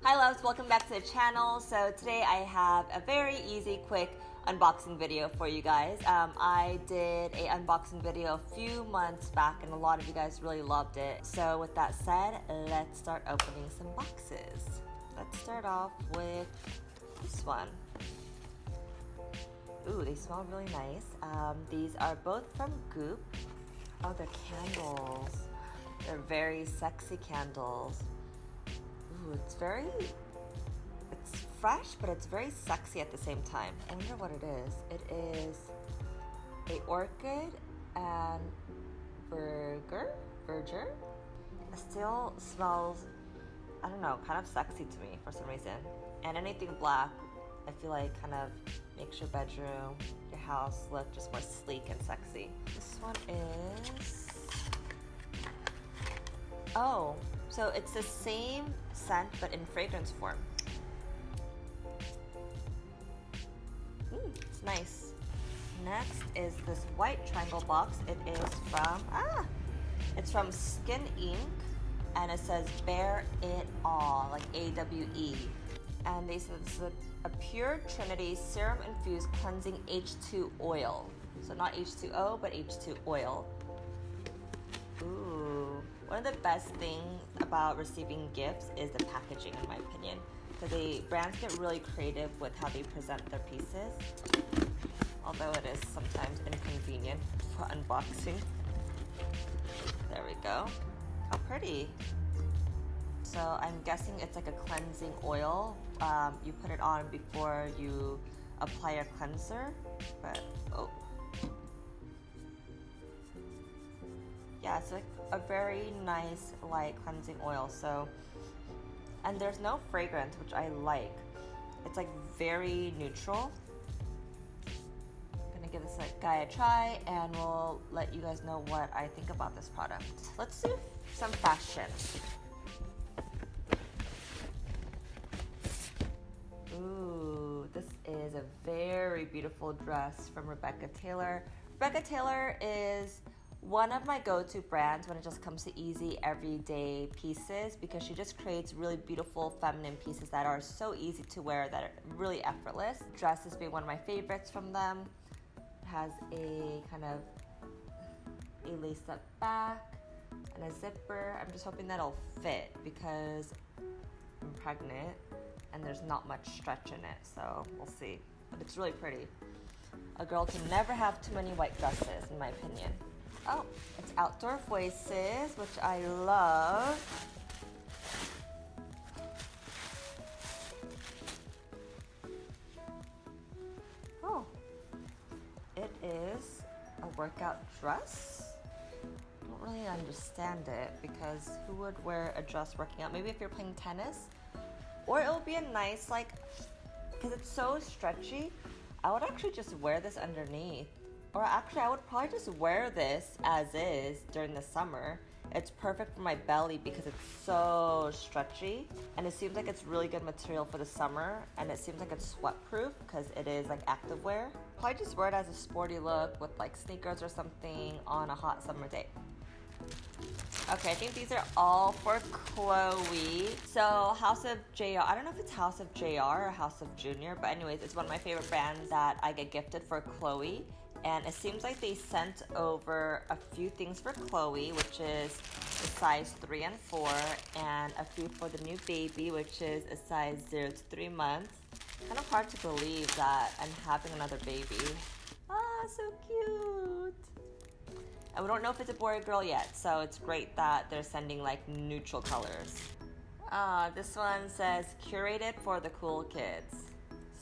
Hi loves, welcome back to the channel. So today I have a very easy, quick unboxing video for you guys. I did an unboxing video a few months back and a lot of you guys really loved it. So with that said, let's start opening some boxes. Let's start off with this one. Ooh, they smell really nice. These are both from Goop. Oh, they're candles. They're very sexy candles. Ooh, it's fresh, but it's very sexy at the same time. I wonder what it is. It is a orchid and verger. It still smells, I don't know, kind of sexy to me for some reason. And anything black, I feel like kind of makes your bedroom, your house look just more sleek and sexy. This one is, oh, so it's the same scent but in fragrance form. It's nice. Next is this white triangle box. It is from Skin Inc. and it says Bare It All, like AWE. And they said this is a pure Trinity serum infused cleansing H2 oil. So not H2O, but H2 oil. Ooh. One of the best things about receiving gifts is the packaging, in my opinion. Because brands get really creative with how they present their pieces. Although it is sometimes inconvenient for unboxing. There we go. How pretty. So I'm guessing it's like a cleansing oil. You put it on before you apply your cleanser. But, oh. Yeah, it's like a very nice light cleansing oil. So, and there's no fragrance, which I like. It's like very neutral. I'm gonna give this a Gaia try and we'll let you guys know what I think about this product. Let's do some fashion. Ooh, this is a very beautiful dress from Rebecca Taylor. Rebecca Taylor is one of my go-to brands when it just comes to easy, everyday pieces because she just creates really beautiful, feminine pieces that are so easy to wear, that are really effortless. Dress has been one of my favorites from them. It has a kind of a laced-up back and a zipper. I'm just hoping that'll fit because I'm pregnant and there's not much stretch in it, so we'll see. But it's really pretty. A girl can never have too many white dresses, in my opinion. Oh, it's Outdoor Voices, which I love. Oh, it is a workout dress. I don't really understand it because who would wear a dress working out? Maybe if you're playing tennis, or it would be a nice, like, because it's so stretchy, I would actually just wear this underneath. Or actually, I would probably just wear this as is during the summer. It's perfect for my belly because it's so stretchy. And it seems like it's really good material for the summer. And it seems like it's sweat-proof because it is like activewear. Probably just wear it as a sporty look with like sneakers or something on a hot summer day. Okay, I think these are all for Chloe. So House of JR, I don't know if it's House of JR or House of Junior, but anyways, it's one of my favorite brands that I get gifted for Chloe. And it seems like they sent over a few things for Chloe, which is a size 3 and 4, and a few for the new baby, which is a size 0 to 3 months. Kind of hard to believe that I'm having another baby. Ah, so cute. And we don't know if it's a boy or girl yet, so it's great that they're sending like neutral colors. This one says curated for the cool kids.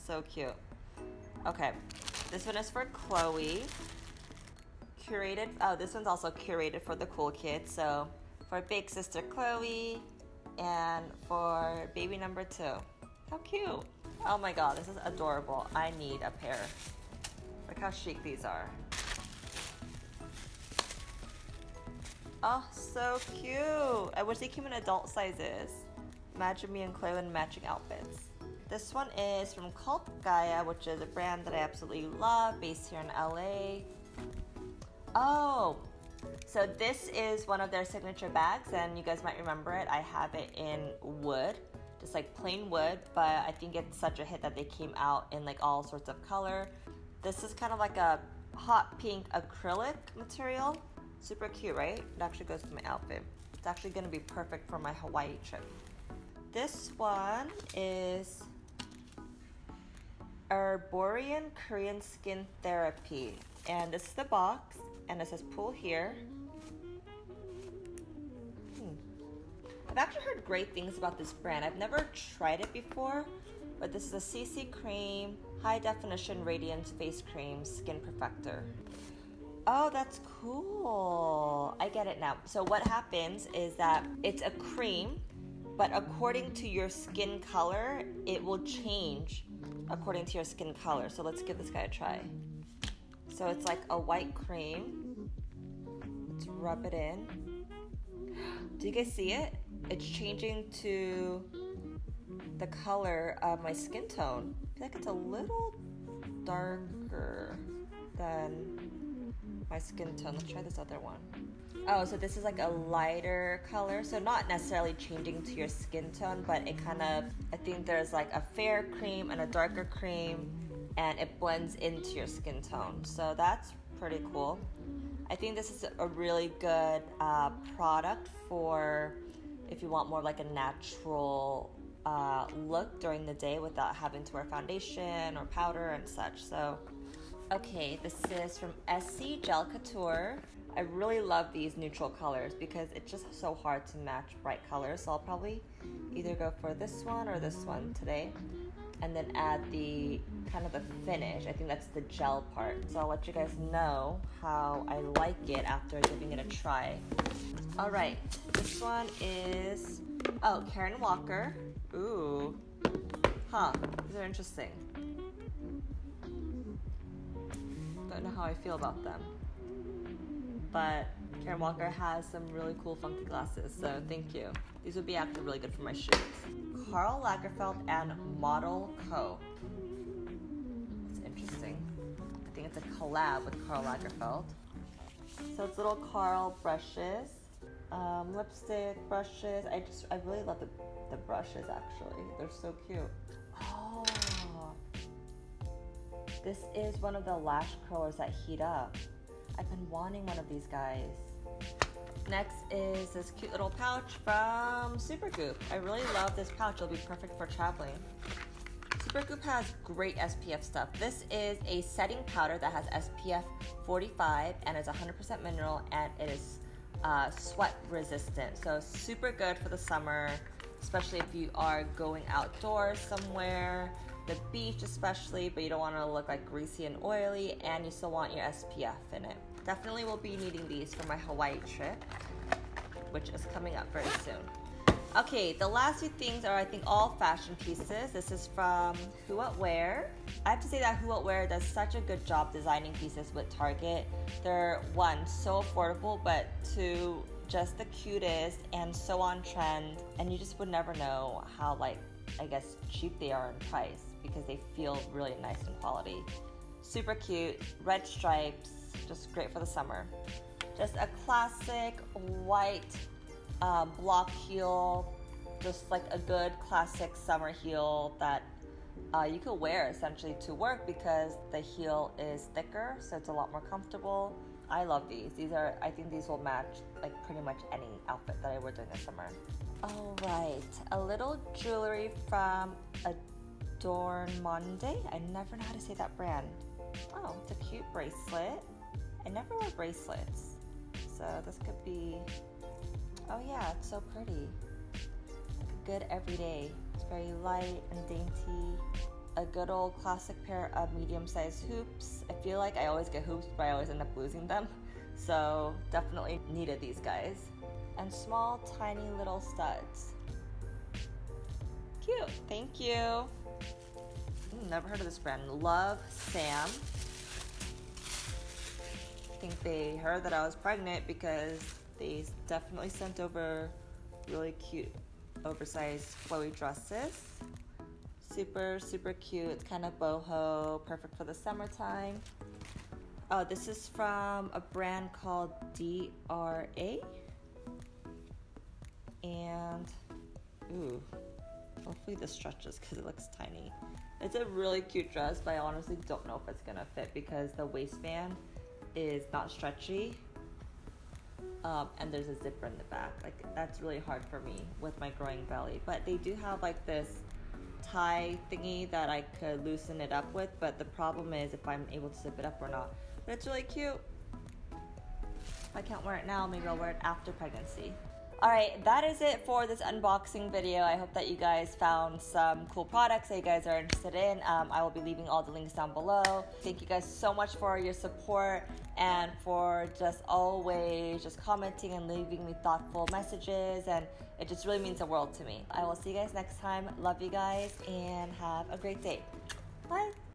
So cute. Okay. This one is for Chloe. Curated, oh, this one's also curated for the cool kids. So for big sister Chloe and for baby number 2. How cute. Oh my god, this is adorable. I need a pair. Look how chic these are. Oh, so cute. I wish they came in adult sizes. Imagine me and Chloe in matching outfits. This one is from Cult Gaia, which is a brand that I absolutely love, based here in LA. Oh, so this is one of their signature bags, and you guys might remember it. I have it in wood. just like plain wood, but I think it's such a hit that they came out in like all sorts of color. This is kind of like a hot pink acrylic material. Super cute, right? It actually goes to my outfit. It's actually gonna be perfect for my Hawaii trip. This one is Erborian Korean Skin Therapy. And this is the box, and it says pull here. I've actually heard great things about this brand. I've never tried it before, but this is a CC Creme High Definition Radiance Face Cream Skin Perfector. Oh, that's cool. I get it now. So what happens is that it's a cream, but according to your skin color, it will change according to your skin color. So let's give this guy a try. So it's like a white cream. Let's rub it in. Do you guys see it? It's changing to the color of my skin tone. I feel like it's a little darker than my skin tone. Let's try this other one. Oh, so this is like a lighter color. So not necessarily changing to your skin tone, but it kind of, I think there's like a fair cream and a darker cream, and it blends into your skin tone. So that's pretty cool. I think this is a really good product for if you want more of like a natural look during the day without having to wear foundation or powder and such. So, okay, this is from Essie Gel Couture. I really love these neutral colors because it's just so hard to match bright colors. So I'll probably either go for this one or this one today, and then add the kind of the finish. I think that's the gel part. So I'll let you guys know how I like it after giving it a try. All right, this one is, oh, Karen Walker. Ooh, huh, these are interesting. Don't know how I feel about them. But Karen Walker has some really cool funky glasses, so thank you. These would be actually really good for my shoes. Karl Lagerfeld and MADELCO. That's interesting. I think it's a collab with Karl Lagerfeld. So it's little Karl brushes, lipstick brushes. I really love the brushes actually. They're so cute. Oh, this is one of the lash curlers that heat up. I've been wanting one of these guys. Next is this cute little pouch from SUPERGOOP. I really love this pouch. It'll be perfect for traveling. SUPERGOOP has great SPF stuff. This is a setting powder that has SPF 45 and is 100% mineral, and it is sweat resistant. So super good for the summer, especially if you are going outdoors somewhere, the beach especially, but you don't want to look like greasy and oily, and you still want your SPF in it. Definitely will be needing these for my Hawaii trip, which is coming up very soon. Okay, the last few things are, I think, all fashion pieces. This is from Who What Wear. I have to say that Who What Wear does such a good job designing pieces with Target. They're, one, so affordable, but two, just the cutest and so on trend, and you just would never know how, like, I guess, cheap they are in price because they feel really nice in quality. Super cute, red stripes, just great for the summer. Just a classic white block heel, just like a good classic summer heel that you could wear essentially to work because the heel is thicker, so it's a lot more comfortable. I love these. I think these will match like pretty much any outfit that I wear during the summer. All right, a little jewelry from Adoremode. I never know how to say that brand. Oh, it's a cute bracelet. I never wear bracelets, so this could be, oh yeah, it's so pretty. Good everyday. It's very light and dainty. A good old classic pair of medium-sized hoops. I feel like I always get hoops, but I always end up losing them. So definitely needed these guys. And small, tiny little studs. Cute, thank you. Never heard of this brand. Love Sam. I think they heard that I was pregnant because they definitely sent over really cute oversized flowy dresses. Super, super cute. It's kind of boho, perfect for the summertime. Oh, this is from a brand called DRA. And, ooh, Hopefully this stretches because it looks tiny. It's a really cute dress, but I honestly don't know if it's gonna fit because the waistband is not stretchy. And there's a zipper in the back. Like, that's really hard for me with my growing belly. But they do have like this tie thingy that I could loosen it up with, but the problem is if I'm able to zip it up or not. But it's really cute. If I can't wear it now, maybe I'll wear it after pregnancy. Alright, that is it for this unboxing video. I hope that you guys found some cool products that you guys are interested in. I will be leaving all the links down below. Thank you guys so much for your support and for just always just commenting and leaving me thoughtful messages, and it just really means the world to me. I will see you guys next time. Love you guys and have a great day. Bye!